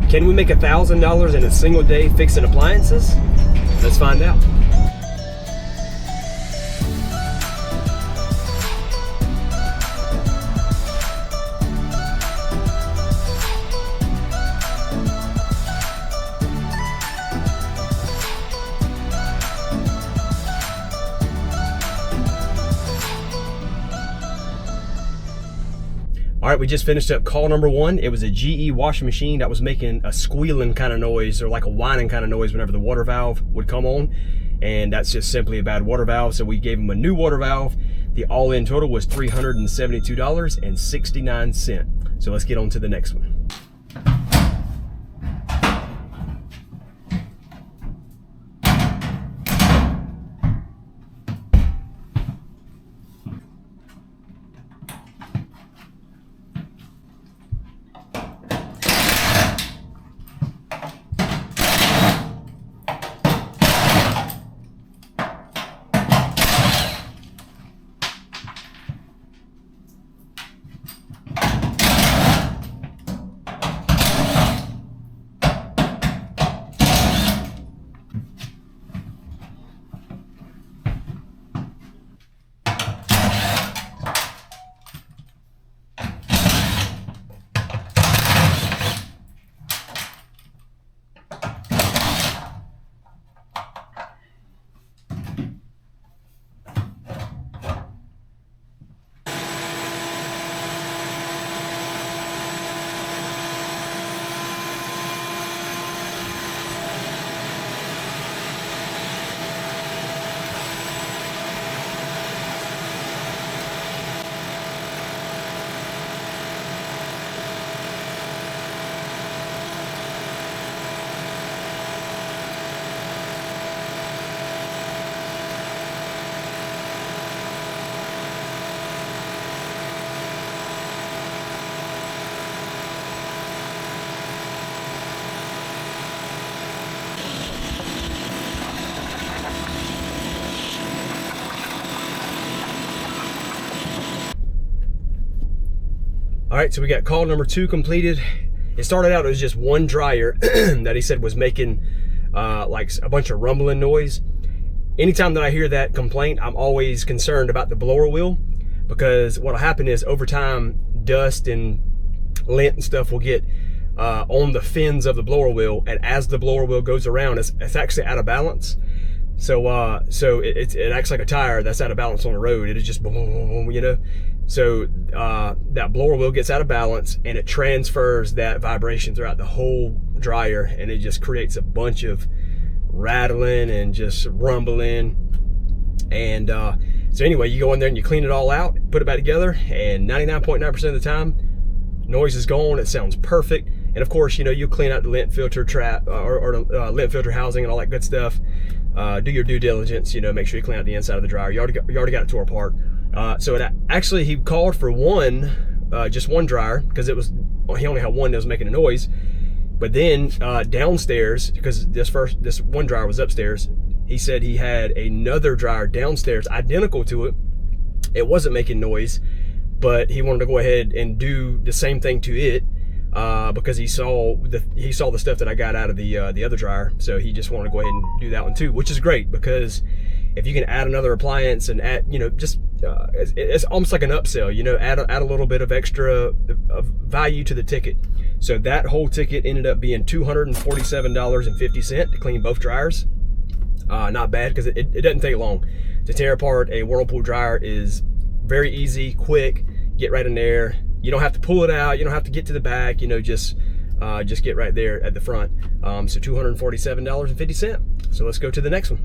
Can we make $1,000 in a single day fixing appliances? Let's find out. All right, we just finished up call number one. It was a GE washing machine that was making a squealing kind of noise, or like a whining kind of noise whenever the water valve would come on. And that's just simply a bad water valve. So we gave them a new water valve. The all-in total was $372.69. So let's get on to the next one. All right, so we got call number two completed. It started out as just one dryer that he said was making like a bunch of rumbling noise. Anytime that I hear that complaint, I'm always concerned about the blower wheel, because what'll happen is over time, dust and lint and stuff will get on the fins of the blower wheel, and as the blower wheel goes around, it's actually out of balance. So it acts like a tire that's out of balance on the road. It is just boom, boom, boom, you know. So that blower wheel gets out of balance, and it transfers that vibration throughout the whole dryer, and it just creates a bunch of rattling and just rumbling. And so anyway, you go in there and you clean it all out, put it back together, and 99.9% of the time, noise is gone. It sounds perfect. And of course, you know, you clean out the lint filter trap or lint filter housing and all that good stuff. Do your due diligence, you know, make sure you clean out the inside of the dryer. You already got it tore apart. So it actually, he called for just one dryer, because he only had one that was making a noise. But then downstairs, because this one dryer was upstairs, he said he had another dryer downstairs identical to it. It wasn't making noise, but he wanted to go ahead and do the same thing to it, because he saw the stuff that I got out of the other dryer. So he just wanted to go ahead and do that one too, which is great, because if you can add another appliance and add, you know, just it's almost like an upsell, you know, add a little bit of extra value to the ticket. So that whole ticket ended up being $247.50 to clean both dryers. Not bad, because it doesn't take long to tear apart a Whirlpool dryer. Is very easy, quick, get right in there. You don't have to pull it out, you don't have to get to the back, you know, just get right there at the front. So $247.50. So let's go to the next one.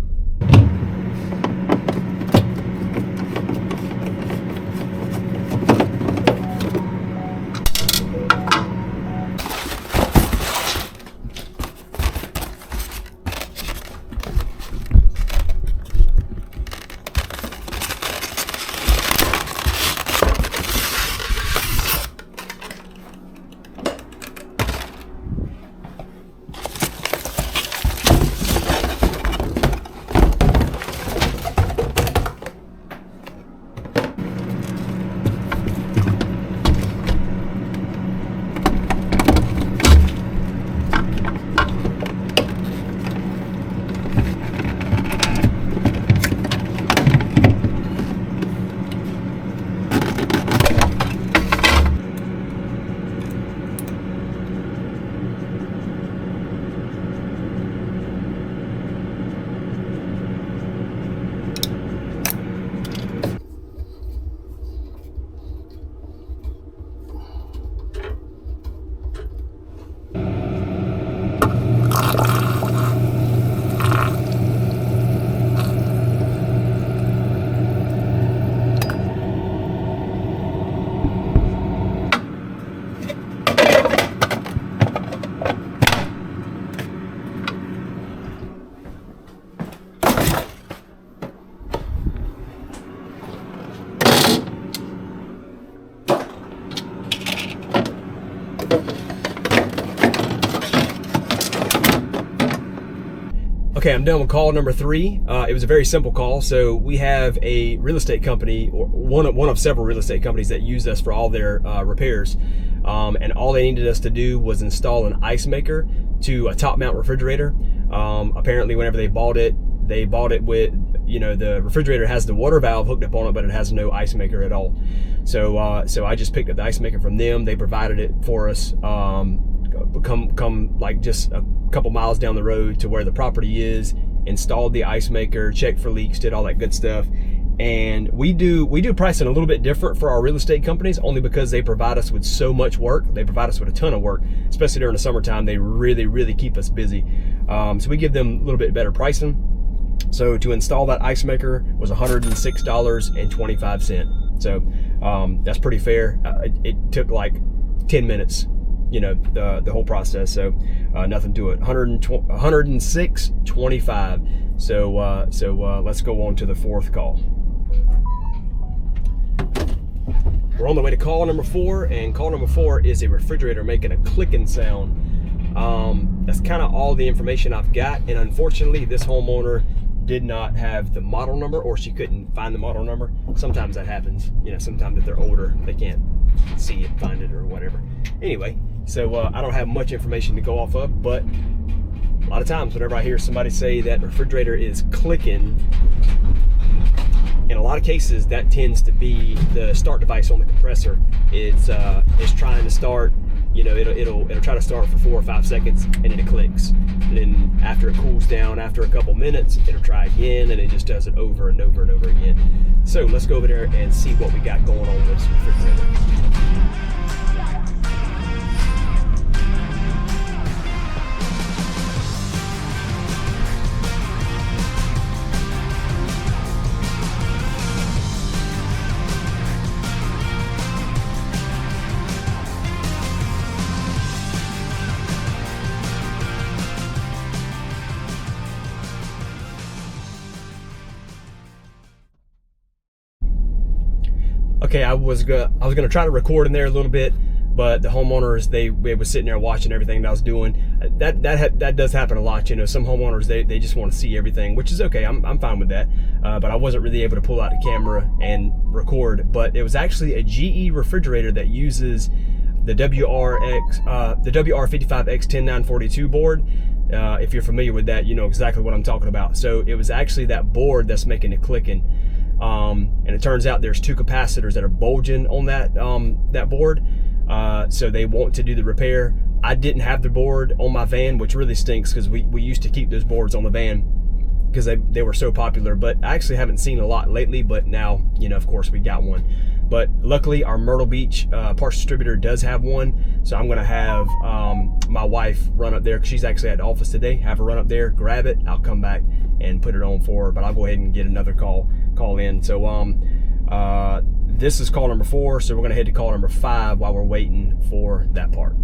Okay, I'm done with call number 3. It was a very simple call. So we have a real estate company, or one of several real estate companies that use us for all their repairs. And all they needed us to do was install an Icemaker to a top mount refrigerator. Apparently whenever they bought it with, the refrigerator has the water valve hooked up on it, but it has no Icemaker at all. So I just picked up the Icemaker from them. They provided it for us. Come like just a couple miles down the road to where the property is, installed the Icemaker, checked for leaks, did all that good stuff. And we do pricing a little bit different for our real estate companies, only because they provide us with so much work. They provide us with a ton of work, especially during the summertime. They really keep us busy. So we give them a little bit better pricing. So to install that Icemaker was $106.25. So that's pretty fair. It took like 10 minutes, the whole process. So nothing to it. $106.25. So let's go on to the 4th call. We're on the way to call number 4, and call number 4 is a refrigerator making a clicking sound. That's kind of all the information I've got, and unfortunately this homeowner did not have the model number, or she couldn't find the model number. Sometimes that happens. Sometimes if they're older, they can't see it, find it, or whatever. Anyway, so I don't have much information to go off of, but a lot of times whenever I hear somebody say that refrigerator is clicking, in a lot of cases that tends to be the start device on the compressor. It's trying to start. It'll try to start for 4 or 5 seconds, and then it clicks. And then after it cools down, after a couple minutes, it'll try again, and it just does it over and over and over again. So let's go over there and see what we got going on with this refrigerator. Okay, I was gonna try to record in there a little bit, but the homeowners, they was sitting there watching everything that I was doing. That does happen a lot. Some homeowners, they just want to see everything, which is okay. I'm fine with that. But I wasn't really able to pull out the camera and record. But it was actually a GE refrigerator that uses the WR55X10942 board. If you're familiar with that, you know exactly what I'm talking about. So it was actually that board that's making it clicking. And it turns out there's 2 capacitors that are bulging on that board. So they want to do the repair. I didn't have the board on my van, which really stinks, because we used to keep those boards on the van because they were so popular. But I actually haven't seen a lot lately, but now, of course we got one. But luckily our Myrtle Beach parts distributor does have one. So I'm gonna have my wife run up there, because she's actually at the office today. Have her run up there, grab it. I'll come back and put it on for her, but I'll go ahead and get another call in. So this is call number 4, so we're gonna head to call number 5 while we're waiting for that part.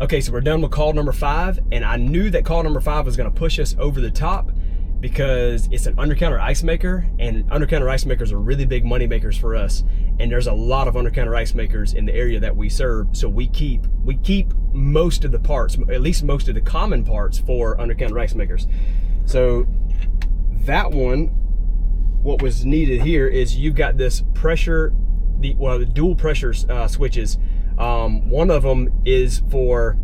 Okay, so we're done with call number 5, and I knew that call number 5 was gonna push us over the top because it's an Undercounter Icemaker, and Undercounter Icemakers are really big money makers for us. And there's a lot of Undercounter Icemakers in the area that we serve, so we keep most of the parts, at least most of the common parts for Undercounter Icemakers. So that one, what was needed here is you've got this pressure, the dual pressure switches. One of them is for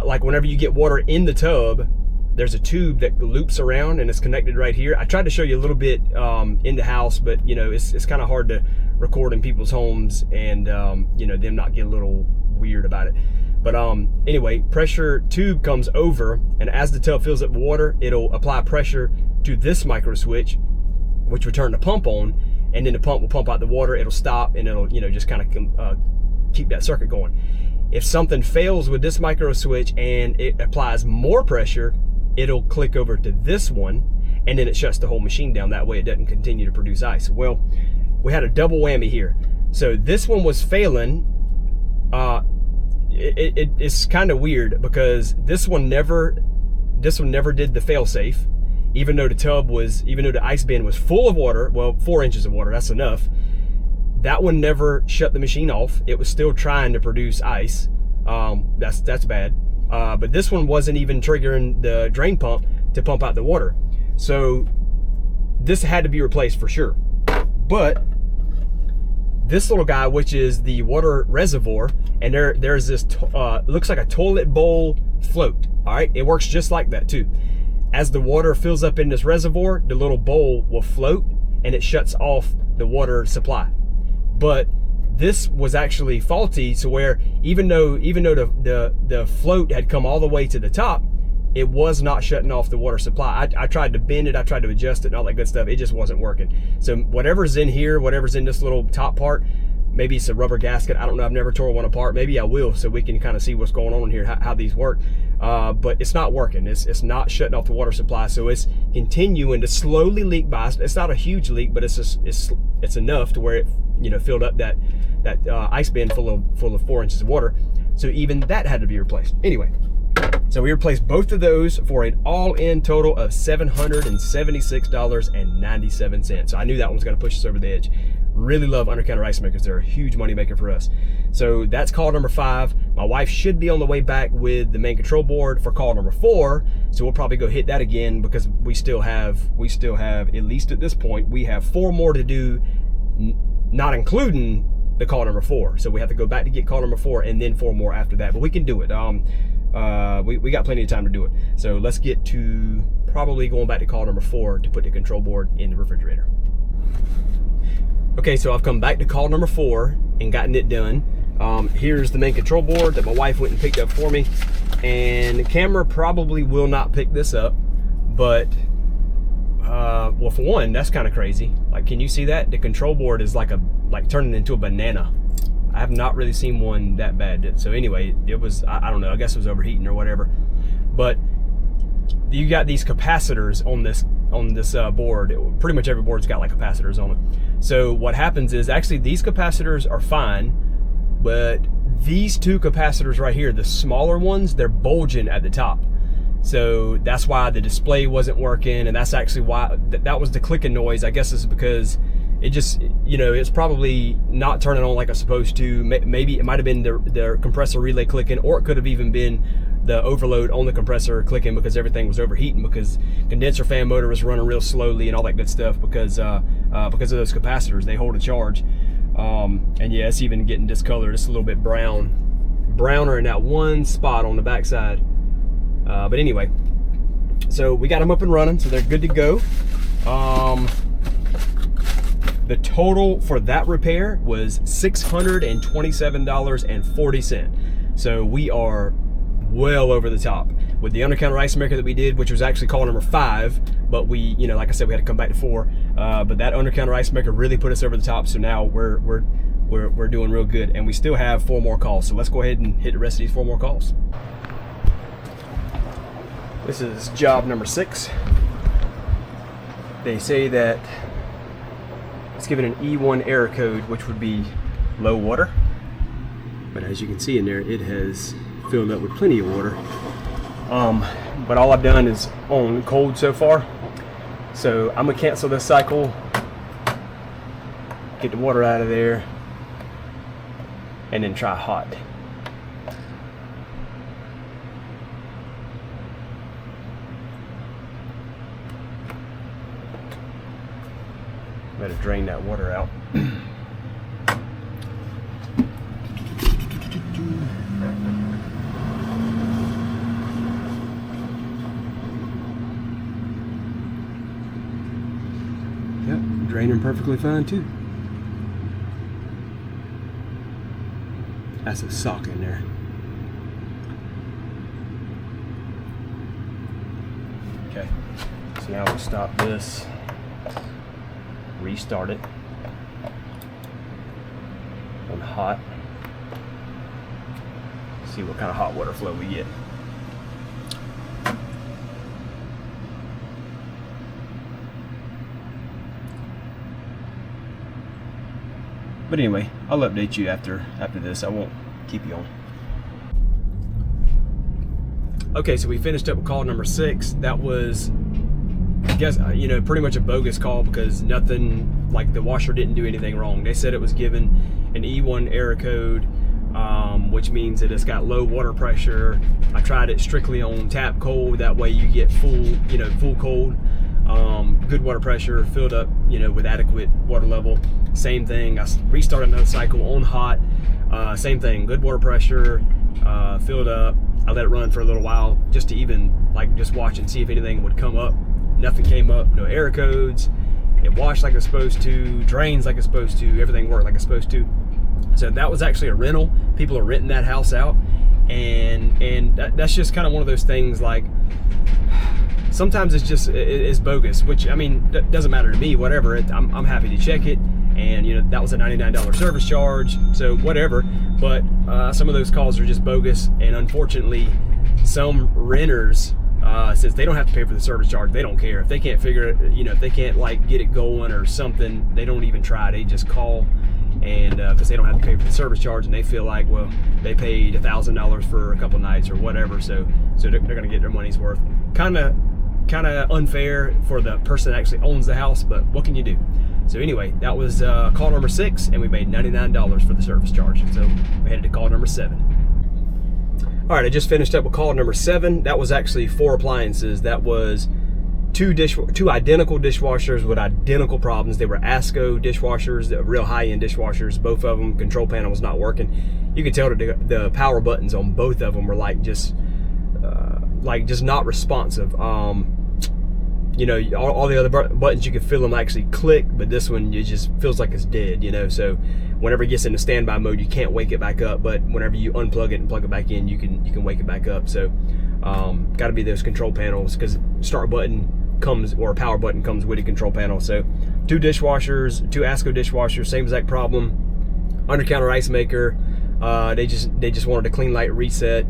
like whenever you get water in the tub, there's a tube that loops around and it's connected right here. I tried to show you a little bit in the house, but you know, it's kind of hard to record in people's homes and you know, them not get a little weird about it. But anyway, pressure tube comes over, and as the tub fills up with water, it'll apply pressure to this micro switch, which will turn the pump on, and then the pump will pump out the water. It'll stop, and it'll, you know, just kind of keep that circuit going. If something fails with this micro switch and it applies more pressure, it'll click over to this one, and then it shuts the whole machine down. That way it doesn't continue to produce ice. Well, we had a double whammy here. So this one was failing. It's kind of weird because this one never did the fail safe, even though the ice bin was full of water. Well, 4 inches of water, that's enough. That one never shut the machine off. It was still trying to produce ice. That's bad. But this one wasn't even triggering the drain pump to pump out the water. So this had to be replaced for sure. But this little guy, which is the water reservoir, and there's this, looks like a toilet bowl float. All right, it works just like that too. As the water fills up in this reservoir, the little bowl will float and it shuts off the water supply. But this was actually faulty, so where even though the float had come all the way to the top, it was not shutting off the water supply. I tried to bend it, I tried to adjust it and all that good stuff. It just wasn't working. So whatever's in here, whatever's in this little top part, maybe it's a rubber gasket. I don't know, I've never tore one apart. Maybe I will, so we can kind of see what's going on in here, how these work. But it's not working. It's not shutting off the water supply, so it's continuing to slowly leak by. It's not a huge leak, but it's enough to where it, you know, filled up that ice bin full of 4 inches of water. So even that had to be replaced. Anyway, so we replaced both of those for an all-in total of $776.97. So I knew that one was going to push us over the edge. Really love Undercounter Icemakers. They're a huge money maker for us. So that's call number 5. My wife should be on the way back with the main control board for call number 4. So we'll probably go hit that again because we still have, at least at this point, we have 4 more to do, not including the call number 4. So we have to go back to get call number 4 and then 4 more after that. But we can do it. We got plenty of time to do it. So let's get to probably going back to call number 4 to put the control board in the refrigerator. Okay, so I've come back to call number 4 and gotten it done. Here's the main control board that my wife went and picked up for me. And the camera probably will not pick this up, but well, for one, that's kind of crazy. Like, can you see that? The control board is like turning into a banana. I have not really seen one that bad. So anyway, it was, I don't know, I guess it was overheating or whatever. But you got these capacitors on this board. Pretty much every board's got like capacitors on it. So what happens is, actually these capacitors are fine, but these 2 capacitors right here, the smaller ones, they're bulging at the top. So that's why the display wasn't working, and that's actually why that was the clicking noise. I guess is because it just, you know, it's probably not turning on like it's supposed to. Maybe it might have been the compressor relay clicking, or it could have even been the overload on the compressor clicking because everything was overheating, because condenser fan motor was running real slowly and all that good stuff because of those capacitors. They hold a charge. And yeah, it's even getting discolored. It's a little bit browner in that one spot on the backside. But anyway, so we got them up and running, so they're good to go. The total for that repair was $627.40. So we are well over the top with the Undercounter Icemaker that we did, which was actually call number 5, but we, you know, like I said, we had to come back to 4. But that Undercounter Icemaker really put us over the top. So now we're doing real good, and we still have 4 more calls. So let's go ahead and hit the rest of these 4 more calls. This is job number 6. They say that it's given an E1 error code, which would be low water. But as you can see in there, it has filled up with plenty of water. But all I've done is on cold so far. So I'm gonna cancel this cycle, get the water out of there, and then try hot. Better drain that water out. Yep, draining perfectly fine too. That's a sock in there. Okay, so now we'll stop this, restart it on hot, see what kind of hot water flow we get. But anyway, I'll update you after this. I won't keep you on. Okay, so we finished up with call number 6. That was, I guess, you know, pretty much a bogus call because nothing, like the washer didn't do anything wrong. They said it was given an E1 error code, which means that it's got low water pressure. I tried it strictly on tap cold. That way you get full, you know, full cold. Good water pressure, filled up, you know, with adequate water level. Same thing, I restarted another cycle on hot. Same thing, good water pressure, filled up. I let it run for a little while just to even like just watch and see if anything would come up. Nothing came up, no error codes. It washed like it's supposed to, drains like it's supposed to, everything worked like it's supposed to. So that was actually a rental. People are renting that house out, and that's just kind of one of those things. Like sometimes it's bogus, which I mean that doesn't matter to me. Whatever, I'm happy to check it, and you know that was a $99 service charge, so whatever. But some of those calls are just bogus, and unfortunately, some renters, since they don't have to pay for the service charge, they don't care if they can't figure it. You know, if they can't like get it going or something, they don't even try. They just call. And because they don't have to pay for the service charge, and they feel like, well, they paid $1,000 for a couple nights or whatever, so they're going to get their money's worth. Kind of unfair for the person that actually owns the house, but what can you do? So anyway, that was call number 6, and we made $99 for the service charge. So we headed to call number 7. All right, I just finished up with call number 7. That was actually 4 appliances. That was two identical dishwashers with identical problems. They were ASCO dishwashers, the real high-end dishwashers. Both of them, control panel was not working. You could tell that the power buttons on both of them were like just not responsive. You know, all the other buttons you could feel them actually click, but this one it just feels like it's dead. You know, so whenever it gets into standby mode, you can't wake it back up. But whenever you unplug it and plug it back in, you can wake it back up. So got to be those control panels, because start button comes, or a power button comes with a control panel. So 2 dishwashers, 2 ASCO dishwashers, same exact problem. Undercounter Icemaker, they just wanted a clean light reset.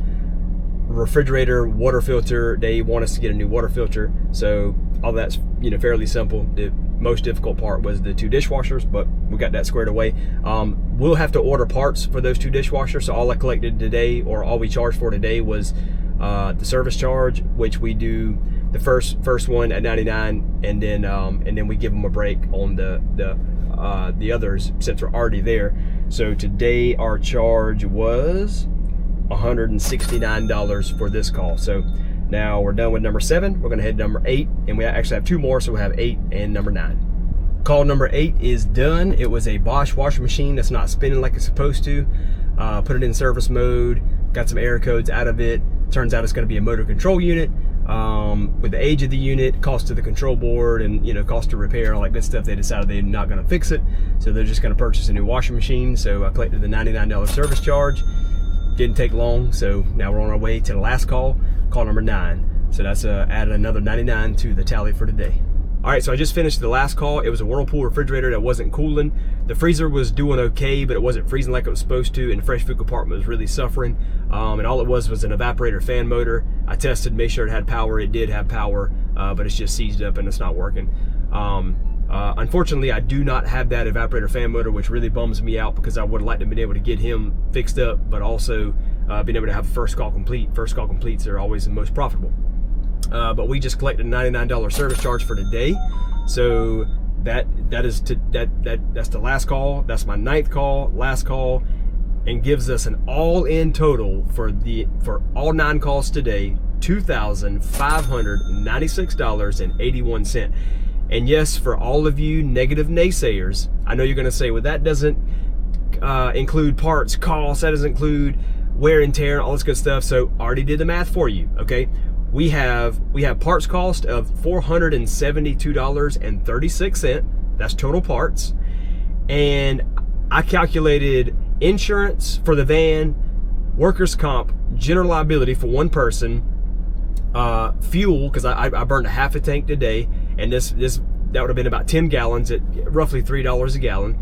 Refrigerator, water filter, they want us to get a new water filter. So all that's, you know, fairly simple. The most difficult part was the 2 dishwashers, but we got that squared away. We'll have to order parts for those 2 dishwashers. So all I collected today, or all we charged for today, was the service charge, which we do the first one at $99, and then we give them a break on the others since we're already there. So today our charge was $169 for this call. So now we're done with number 7. We're gonna head to number 8, and we actually have 2 more, so we'll have 8 and number 9. Call number 8 is done. It was a Bosch washing machine that's not spinning like it's supposed to. Put it in service mode, got some error codes out of it. Turns out it's gonna be a motor control unit. With the age of the unit, cost of the control board, and you know, cost to repair, all that good stuff, they decided they're not going to fix it, so they're just going to purchase a new washing machine. So I collected the $99 service charge. Didn't take long, so now we're on our way to the last call number 9. So that's added another 99 to the tally for today. All right, so I just finished the last call. It was a Whirlpool refrigerator that wasn't cooling. The freezer was doing okay, but it wasn't freezing like it was supposed to, and the fresh food compartment was really suffering. And all it was an evaporator fan motor. I tested, made sure it had power. It did have power, but it's just seized up and it's not working. Unfortunately, I do not have that evaporator fan motor, which really bums me out because I would like to have been able to get him fixed up, but also being able to have a first call complete. First call completes are always the most profitable. But we just collected a $99 service charge for today, so that's the last call. That's my 9th call, last call, and gives us an all-in total for all 9 calls today, $2,596.81. And yes, for all of you negative naysayers, I know you're going to say, well, that doesn't include parts costs, that doesn't include wear and tear, all this good stuff. So I already did the math for you. Okay, we have parts cost of $472.36. That's total parts, and I calculated insurance for the van, workers' comp, general liability for one person, fuel, because I burned a half a tank today, and that would have been about 10 gallons at roughly $3 a gallon.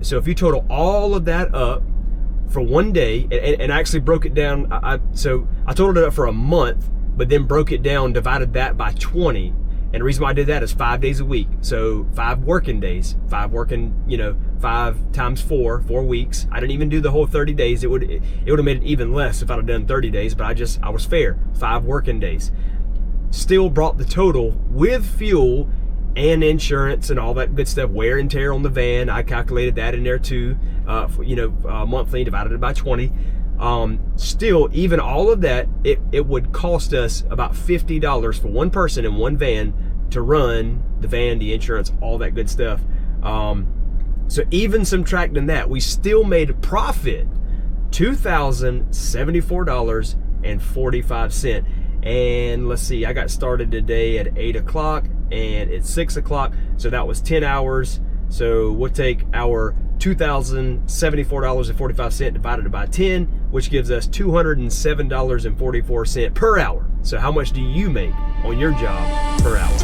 So if you total all of that up for one day, and I actually broke it down, so I totaled it up for a month, but then broke it down, divided that by 20. And the reason why I did that is 5 days a week. So 5 working days, 5 times 4 weeks. I didn't even do the whole 30 days. It would have made it even less if I'd have done 30 days, but I was fair. 5 working days. Still brought the total with fuel and insurance and all that good stuff, wear and tear on the van. I calculated that in there too, monthly, divided it by 20. Still, even all of that, it would cost us about $50 for one person in one van to run the van, the insurance, all that good stuff. So even subtracting that, we still made a profit, $2,074.45. And let's see, I got started today at 8 o'clock and it's 6 o'clock. So that was 10 hours. So we'll take our $2,074.45 divided by 10, which gives us $207.44 per hour. So how much do you make on your job per hour?